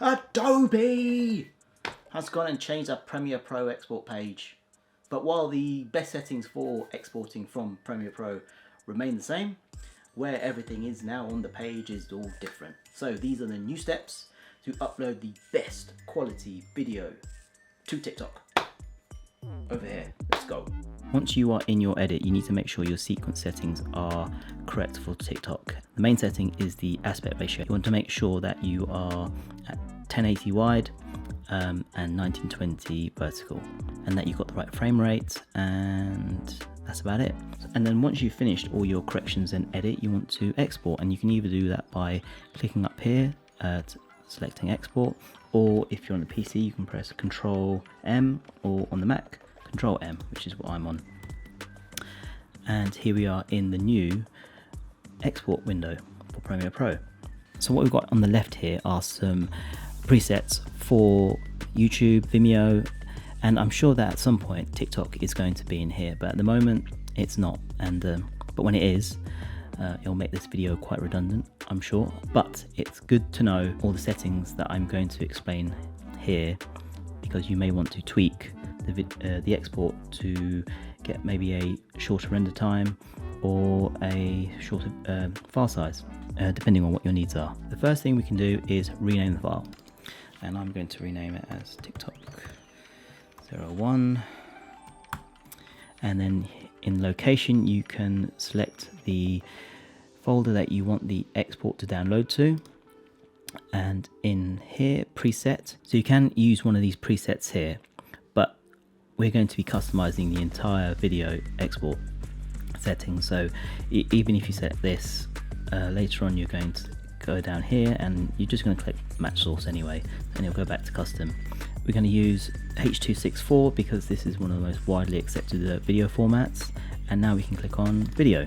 Adobe has gone and changed our Premiere Pro export page. But while the best settings for exporting from Premiere Pro remain the same, where everything is now on the page is all different. So these are the new steps to upload the best quality video to TikTok. Over here, let's go. Once you are in your edit, you need to make sure your sequence settings are correct for TikTok. The main setting is the aspect ratio. You want to make sure that you are at 1080 wide and 1920 vertical, and that you've got the right frame rate, and that's about it. And then once you've finished all your corrections and edit, you want to export, and you can either do that by clicking up here, selecting export, or if you're on the PC you can press Control M, or on the Mac Control M, which is what I'm on. And here we are in the new export window for Premiere Pro. So what we've got on the left here are some presets for YouTube, Vimeo, and I'm sure that at some point TikTok is going to be in here, but at the moment it's not. And but when it is, it'll make this video quite redundant, I'm sure. But it's good to know all the settings that I'm going to explain here, because you may want to tweak the export to get maybe a shorter render time or a shorter file size, depending on what your needs are. The first thing we can do is rename the file, and I'm going to rename it as TikTok 01, and then in location you can select the folder that you want the export to download to, and in here preset, so you can use one of these presets here, but we're going to be customizing the entire video export settings. So even if you set this, later on you're going to go down here and you're just going to click match source anyway, and it'll go back to custom. We're going to use H.264 because this is one of the most widely accepted video formats, and now we can click on video,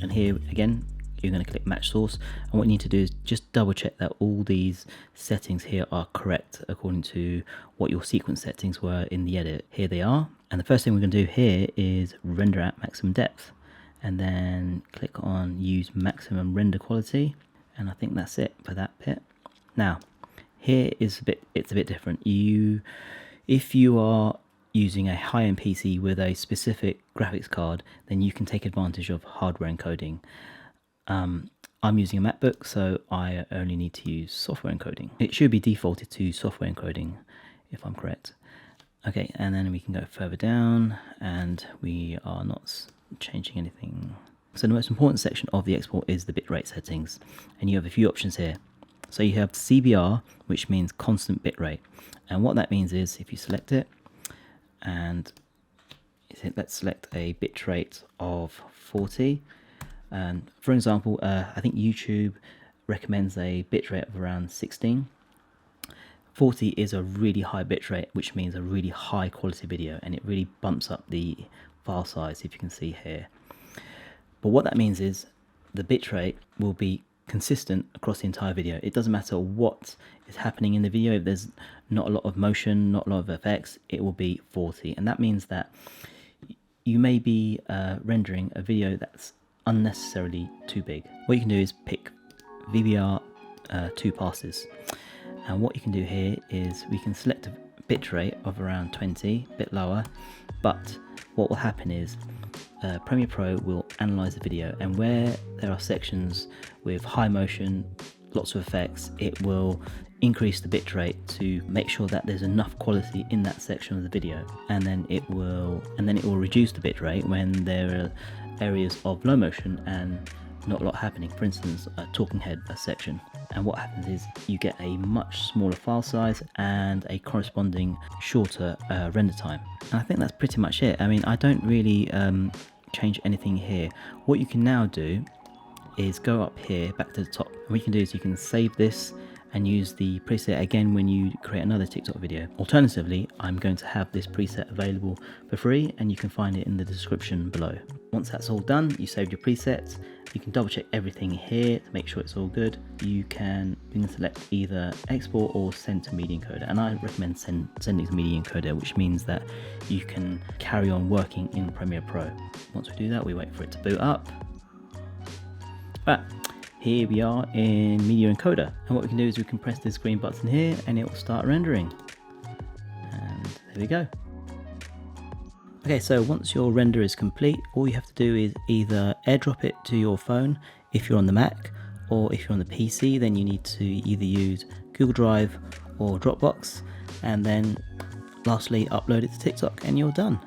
and here again you're going to click match source, and what you need to do is just double check that all these settings here are correct according to what your sequence settings were in the edit. Here they are, and the first thing we're going to do here is render at maximum depth, and then click on use maximum render quality, and I think that's it for that bit. Now here is it's a bit different. If you are using a high-end PC with a specific graphics card, then you can take advantage of hardware encoding. I'm using a MacBook, so I only need to use software encoding. It should be defaulted to software encoding, if I'm correct. Okay, and then we can go further down, and we are not changing anything. So the most important section of the export is the bitrate settings, and you have a few options here. So you have CBR, which means constant bitrate, and what that means is if you select it, and let's select a bitrate of 40, and for example, I think YouTube recommends a bitrate of around 16. 40 is a really high bitrate, which means a really high quality video, and it really bumps up the file size, if you can see here. But what that means is the bitrate will be consistent across the entire video. It doesn't matter what is happening in the video. If there's not a lot of motion, not a lot of effects, it will be 40, and that means that you may be rendering a video that's unnecessarily too big. What you can do is pick VBR 2 passes, and what you can do here is we can select a bitrate of around 20, a bit lower, but what will happen is Premiere Pro will analyze the video, and where there are sections with high motion, lots of effects, it will increase the bitrate to make sure that there's enough quality in that section of the video, and then it will reduce the bitrate when there are areas of low motion and not a lot happening, for instance a talking head section. And what happens is you get a much smaller file size and a corresponding shorter render time. And I think that's pretty much it. I mean, I don't really change anything here. What you can now do is go up here back to the top, and what you can do is you can save this and use the preset again when you create another TikTok video. Alternatively, I'm going to have this preset available for free, and you can find it in the description below. Once that's all done, you saved your presets. You can double check everything here to make sure it's all good. You can select either export or send to media encoder, and I recommend sending to media encoder, which means that you can carry on working in Premiere Pro. Once we do that, we wait for it to boot up. But here we are in Media Encoder, and what we can do is we can press this green button here and it will start rendering. And there we go. Okay, so once your render is complete, all you have to do is either airdrop it to your phone if you're on the Mac, or if you're on the PC, then you need to either use Google Drive or Dropbox, and then lastly upload it to TikTok and you're done.